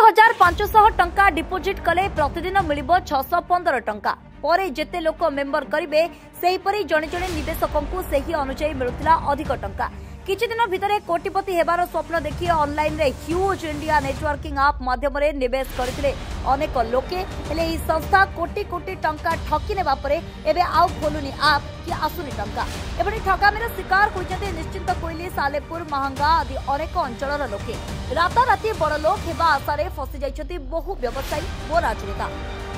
1500 टंका डिपोजिट कले प्रतिदिन मिलिबो 615 टंका परे जेते लोक मेंबर करिवे सेहीपरि जणे जणे निवेशकों को सेही अनुसार मिलुथिला अधिक टंका। किछि दिन भितरे कोटिपति हेबार स्वप्न देखि ऑनलाइन रे ह्यूज इंडिया नेटवर्किंग ऐप माध्यम रे निवेश करथिले अनेक लोके। हेले ई संस्था कोटी कोटी टंका ठकी नेबा परे एबे आउ खोलुनी ऐप कि आसुनी टंका। एबडी ठकामीर शिकार होइछते निश्चिंत कोइली सालेपुर महांगा आदि अनेक अंचलर लोके। राताराती बड़ लोक हेबा आशारे फसी जाइछति बहु व्यवसायी व राजनेता।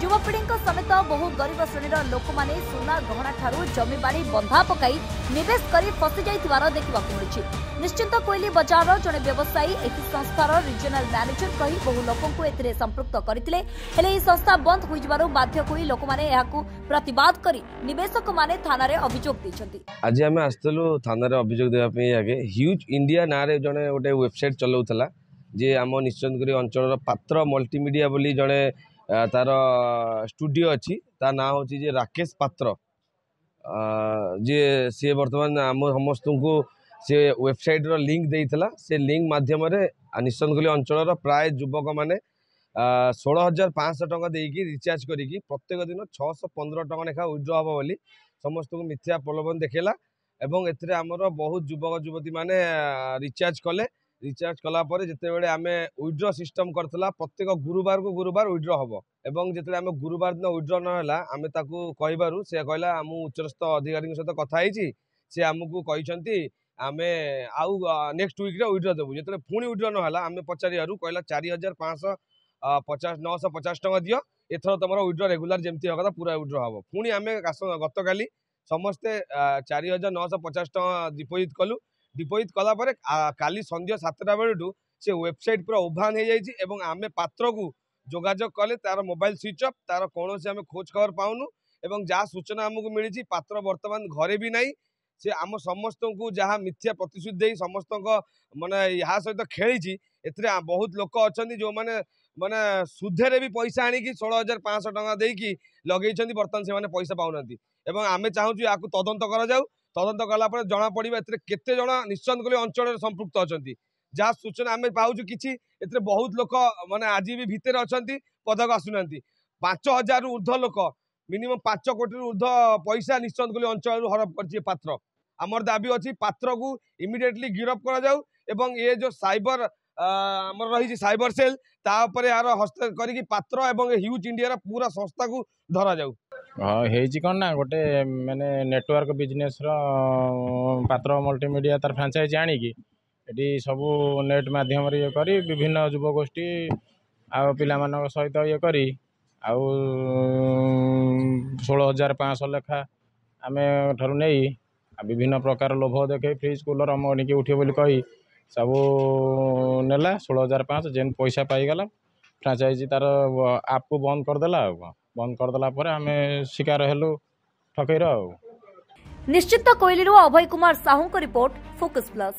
युवपीढ़ी समेत बहु गरीब श्रेणीर लोक माने सुना गहना ठारू जमी बाड़ी बंधा पकाई निवेश करी फसी जाइथिबार देखिबाकु मिलुछि। निश्चिंत कोइली बजार जने व्यवसायी एही संस्थार रिजनल मैनेजर कही बहु लोकों को एथिरे संपृक्त करथिले। हेले ई संस्था बंद होई जिबारो बाध्य कोइ लोक माने एहाकु प्रतिवाद करी निवेशक माने थाना रे अभियोग दैछन्ति। आज आमे आस्तलु थाना रे अभियोग देबा पई आगे ह्यूज इंडिया नारे जने गोटे वेबसाइट चलाउतला जे आम निश्चिंतपुर अंचल पात्र मल्टीमीडिया बोली जने तार स्टूडियो अच्छी ता ना हूँ जे राकेश पात्र जे सी बर्तमान आम समस्त को से वेबसाइट रो लिंक देइथला। से लिंक माध्यम निश्चिंतपुर अंचल प्राय युवक माने 16,500 टंका देकी रिचार्ज करी प्रत्येक दिन 615 टंका लेखा विड्रॉ हम बोली समस्त को मिथ्या प्रलोभन देखेला। एवं एथिरे आमर बहुत युवक युवती माने रिचार्ज कले। रिचार्ज कला परे जिते बेले आमे विड्रॉ सिस्टम करथला प्रत्येक गुरुवार को गुरुवार विड्रॉ हबो एवं जिते आमे गुरुवार दिन विड्रॉ न होला आमे ताकू कहिबारु से कहला आम उच्चस्थ अधिकारी सहित कथा होईची से आमको कहिसंती आमे आउ नेक्स्ट वीक रे विड्रॉ देबु। जिते पुणी विड्रॉ न होला आमे पचारियारु कहला 4,550 950 टंका दियो एथरो तमरो विड्रॉ रेगुलर जेमती होगा पूरा विड्रॉ हबो। पुणी आमे गतकाली समस्ते 4,950 टंका डिपोजिट कलु। डिपोजिट कला परे काली संध्या 7टा बेलू से वेबसाइट पूरा ओभान हो जाइए एवं आमे पात्र को जोगाजोग कले तार मोबाइल स्विच ऑफ तार कौन से आमे खोज खबर पाउनु एवं जहाँ सूचना आमको मिली पात्र वर्तमान घरे भी नहीं। से आम समस्त को जहाँ मिथ्या प्रतिश्रुति दे समस्त माने यहाँ सहित खेली एथिरे बहुत लोक अच्छा जो माने माने सुधे भी पैसा आनिकी 16,500 टंका देकी लगे बर्तमान से पैसा पाऊना एवं आमे चाहूँ या तदंत करा जाऊ। तदंत कला जना पड़ा केते जन निश्चिंतपुर अंचल संपृक्त अच्छा जहाँ सूचना आम पाचु कि बहुत लोक माने आज भी भितर अच्छा पदक आसुना 5,000 ऊर्ध्व लोक मिनिमम 5 कोटी ऊर्ध्व पैसा निश्चिंतपुर अंचल हड़प कर पात्र। आमर दाबी अच्छी पात्र को इमिडिएटली गिरफ्त करा जाऊ एवं ये जो साइबर आमर रही साइबर सेल तापर यार हस्त करी पात्र एवं ह्यूज इंडिया पूरा संस्था को धरा जाऊ। हाँ हेची कौन ना गोटे माने नेटवर्क बिजनेस पात्र मल्टीमीडिया तार फ्रांचाइज आनिकी एटी सबू नेट माध्यम ये करी विभिन्न युवगोष्ठी आ पिला सहित ये करी आउ 16,500 लेखा आमे ठारू नहीं विभिन्न प्रकार लोभ देखे फ्रिज कूलर अमनिकी उठे बोली कही सब नेला 16,500 जेन पैसा पाईगला फ्रांचाइज तार आप को बंद करदेला। बंद करदेला पर आमे शिकार हेलु ठकईर। निश्चित कोइलीरू अभय कुमार साहू को रिपोर्ट फोकस प्लस।